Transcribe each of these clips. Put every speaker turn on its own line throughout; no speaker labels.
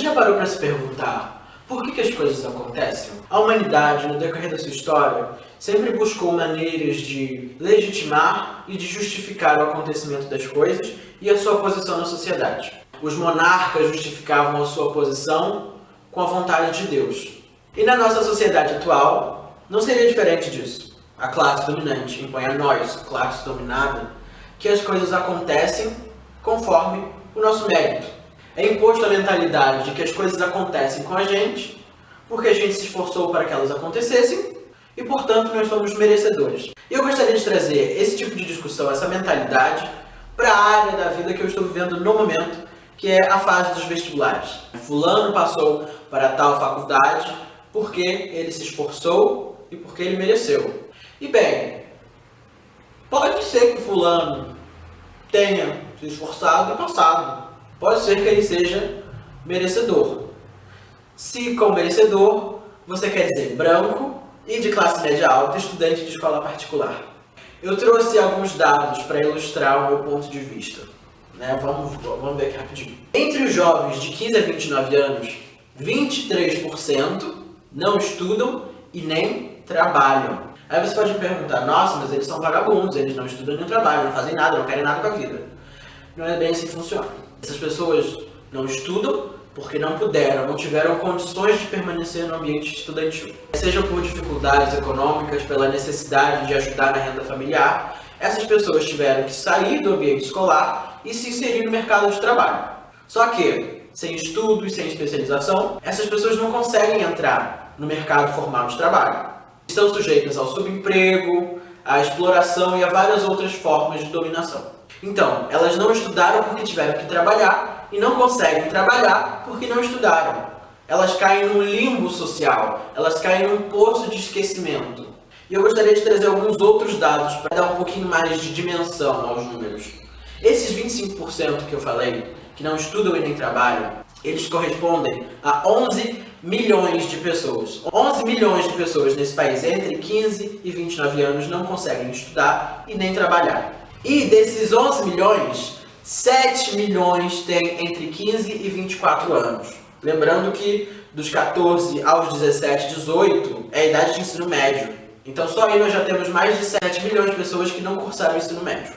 já parou para se perguntar por que as coisas acontecem? A humanidade, no decorrer da sua história, sempre buscou maneiras de legitimar e de justificar o acontecimento das coisas e a sua posição na sociedade. Os monarcas justificavam a sua posição com a vontade de Deus. E na nossa sociedade atual, não seria diferente disso. A classe dominante impõe a nós, classe dominada, que as coisas acontecem conforme o nosso mérito. É imposto a mentalidade de que as coisas acontecem com a gente, porque a gente se esforçou para que elas acontecessem, e portanto nós somos merecedores. E eu gostaria de trazer esse tipo de discussão, essa mentalidade, para a área da vida que eu estou vivendo no momento, que é a fase dos vestibulares. Fulano passou para tal faculdade porque ele se esforçou e porque ele mereceu. E bem, pode ser que fulano tenha se esforçado e passado. Pode ser que ele seja merecedor. Se com merecedor, você quer dizer branco e de classe média alta, estudante de escola particular. Eu trouxe alguns dados para ilustrar o meu ponto de vista. Vamos ver aqui rapidinho. Entre os jovens de 15 a 29 anos, 23% não estudam e nem trabalham. Aí você pode me perguntar, nossa, mas eles são vagabundos, eles não estudam nem trabalham, não fazem nada, não querem nada com a vida. Não é bem assim que funciona. Essas pessoas não estudam porque não puderam, não tiveram condições de permanecer no ambiente estudantil. Seja por dificuldades econômicas, pela necessidade de ajudar na renda familiar, essas pessoas tiveram que sair do ambiente escolar e se inserir no mercado de trabalho. Só que, sem estudo e sem especialização, essas pessoas não conseguem entrar no mercado formal de trabalho. Estão sujeitas ao subemprego, à exploração e a várias outras formas de dominação. Então, elas não estudaram porque tiveram que trabalhar e não conseguem trabalhar porque não estudaram. Elas caem num limbo social, elas caem num poço de esquecimento. E eu gostaria de trazer alguns outros dados para dar um pouquinho mais de dimensão aos números. Esses 25% que eu falei, que não estudam e nem trabalham, eles correspondem a 11 milhões de pessoas. 11 milhões de pessoas nesse país entre 15 e 29 anos não conseguem estudar e nem trabalhar. E desses 11 milhões, 7 milhões têm entre 15 e 24 anos. Lembrando que dos 14 aos 17, 18 é a idade de ensino médio. Então só aí nós já temos mais de 7 milhões de pessoas que não cursaram o ensino médio.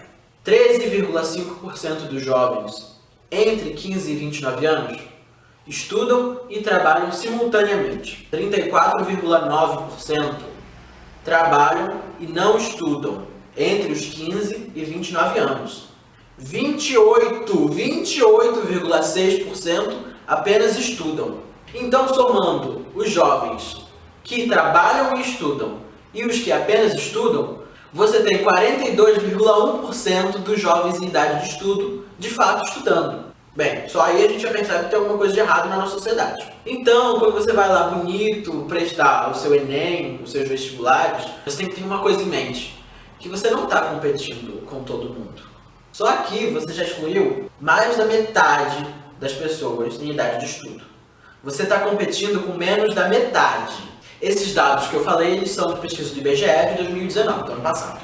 13,5% dos jovens entre 15 e 29 anos estudam e trabalham simultaneamente. 34,9% trabalham e não estudam entre os 15 e 29 anos. 28,6% apenas estudam. Então, somando os jovens que trabalham e estudam e os que apenas estudam, você tem 42,1% dos jovens em idade de estudo de fato estudando. Bem, só aí a gente já percebe que tem alguma coisa de errado na nossa sociedade. Então, quando você vai lá bonito prestar o seu Enem, os seus vestibulares, você tem que ter uma coisa em mente, que você não está competindo com todo mundo. Só aqui você já excluiu mais da metade das pessoas em idade de estudo. Você está competindo com menos da metade. Esses dados que eu falei, eles são de pesquisa do IBGE de 2019, do ano passado.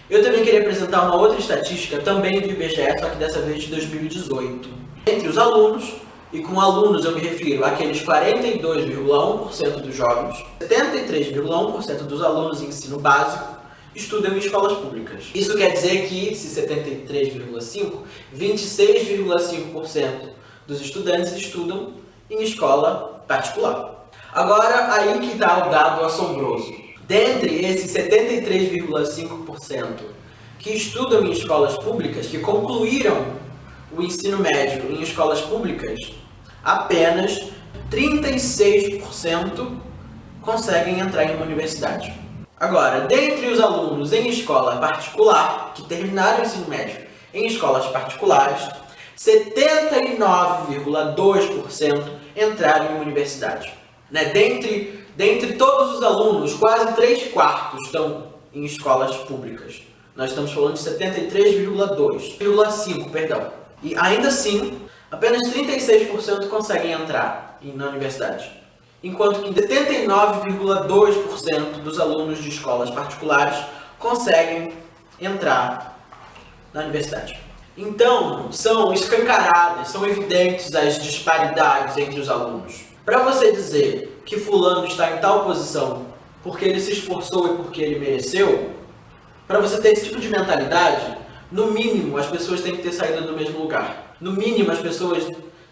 Eu também queria apresentar uma outra estatística, também do IBGE, só que dessa vez de 2018. Entre os alunos, e com alunos eu me refiro àqueles 42,1% dos jovens, 73,1% dos alunos em ensino básico estudam em escolas públicas. Isso quer dizer que, se 73,5%, 26,5% dos estudantes estudam em escola particular. Agora, aí que está o dado assombroso. Dentre esses 73,5% que estudam em escolas públicas, que concluíram o ensino médio em escolas públicas, apenas 36% conseguem entrar em uma universidade. Agora, dentre os alunos em escola particular, que terminaram o ensino médio em escolas particulares, 79,2% entraram em uma universidade. Dentre todos os alunos, quase 3/4 estão em escolas públicas. Nós estamos falando de 73,5%, perdão. E ainda assim, apenas 36% conseguem entrar na universidade. Enquanto que 79,2% dos alunos de escolas particulares conseguem entrar na universidade. Então, são escancaradas, são evidentes as disparidades entre os alunos. Para você dizer que fulano está em tal posição porque ele se esforçou e porque ele mereceu, para você ter esse tipo de mentalidade, no mínimo as pessoas têm que ter saído do mesmo lugar. No mínimo as pessoas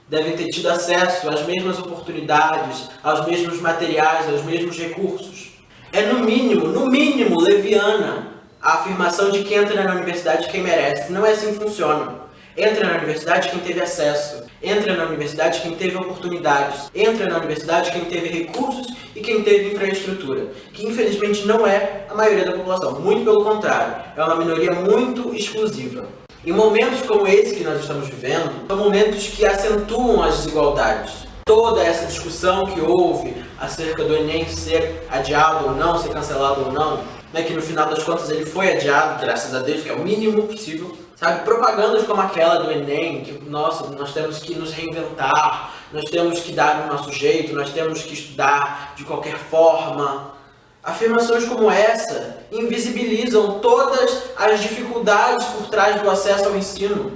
devem ter tido acesso às mesmas oportunidades, aos mesmos materiais, aos mesmos recursos. É no mínimo leviana a afirmação de que entra na universidade quem merece. Não é assim que funciona. Entra na universidade quem teve acesso. Entra na universidade quem teve oportunidades. Entra na universidade quem teve recursos e quem teve infraestrutura. Que infelizmente não é a maioria da população. Muito pelo contrário. É uma minoria muito exclusiva. Em momentos como esse que nós estamos vivendo, são momentos que acentuam as desigualdades. Toda essa discussão que houve acerca do Enem ser adiado ou não, ser cancelado ou não, né, que no final das contas ele foi adiado, graças a Deus, que é o mínimo possível, sabe? Propagandas como aquela do Enem, que, nossa, nós temos que nos reinventar, nós temos que dar o nosso jeito, nós temos que estudar de qualquer forma. Afirmações como essa invisibilizam todas as dificuldades por trás do acesso ao ensino.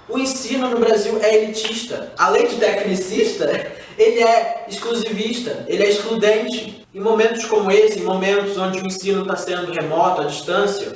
O ensino no Brasil é elitista. Além de tecnicista, ele é exclusivista, ele é excludente. Em momentos como esse, em momentos onde o ensino está sendo remoto, à distância,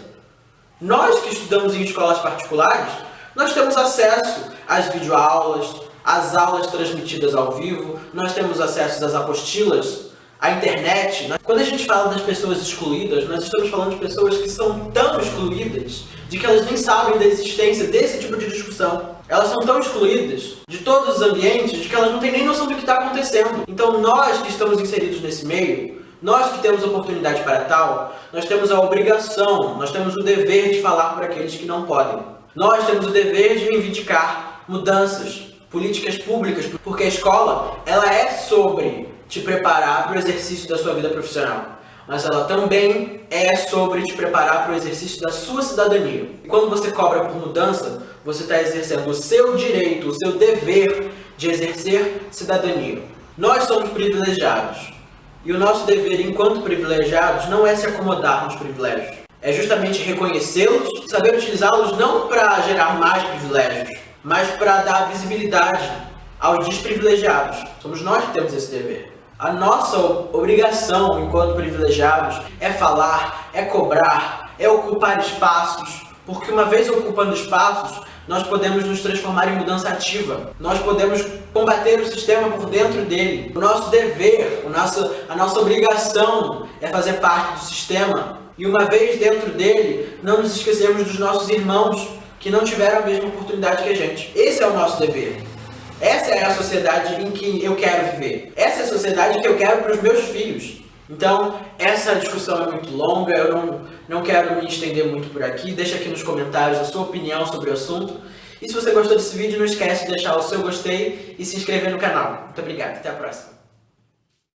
nós que estudamos em escolas particulares, nós temos acesso às videoaulas, às aulas transmitidas ao vivo, nós temos acesso às apostilas, à internet. Quando a gente fala das pessoas excluídas, nós estamos falando de pessoas que são tão excluídas de que elas nem sabem da existência desse tipo de discussão. Elas são tão excluídas de todos os ambientes de que elas não têm nem noção do que está acontecendo. Então nós que estamos inseridos nesse meio, nós que temos oportunidade para tal, nós temos a obrigação, nós temos o dever de falar para aqueles que não podem. Nós temos o dever de reivindicar mudanças, políticas públicas, porque a escola, ela é sobre te preparar para o exercício da sua vida profissional, mas ela também é sobre te preparar para o exercício da sua cidadania. E quando você cobra por mudança, você está exercendo o seu direito, o seu dever de exercer cidadania. Nós somos privilegiados. E o nosso dever enquanto privilegiados não é se acomodar nos privilégios. É justamente reconhecê-los, saber utilizá-los não para gerar mais privilégios, mas para dar visibilidade aos desprivilegiados. Somos nós que temos esse dever. A nossa obrigação enquanto privilegiados é falar, é cobrar, é ocupar espaços, porque uma vez ocupando espaços, nós podemos nos transformar em mudança ativa. Nós podemos combater o sistema por dentro dele. O nosso dever, a nossa obrigação é fazer parte do sistema. E uma vez dentro dele, não nos esquecermos dos nossos irmãos que não tiveram a mesma oportunidade que a gente. Esse é o nosso dever. Essa é a sociedade em que eu quero viver. Essa é a sociedade que eu quero para os meus filhos. Então, essa discussão é muito longa, eu não quero me estender muito por aqui. Deixa aqui nos comentários a sua opinião sobre o assunto. E se você gostou desse vídeo, não esquece de deixar o seu gostei e se inscrever no canal. Muito obrigado, até a próxima.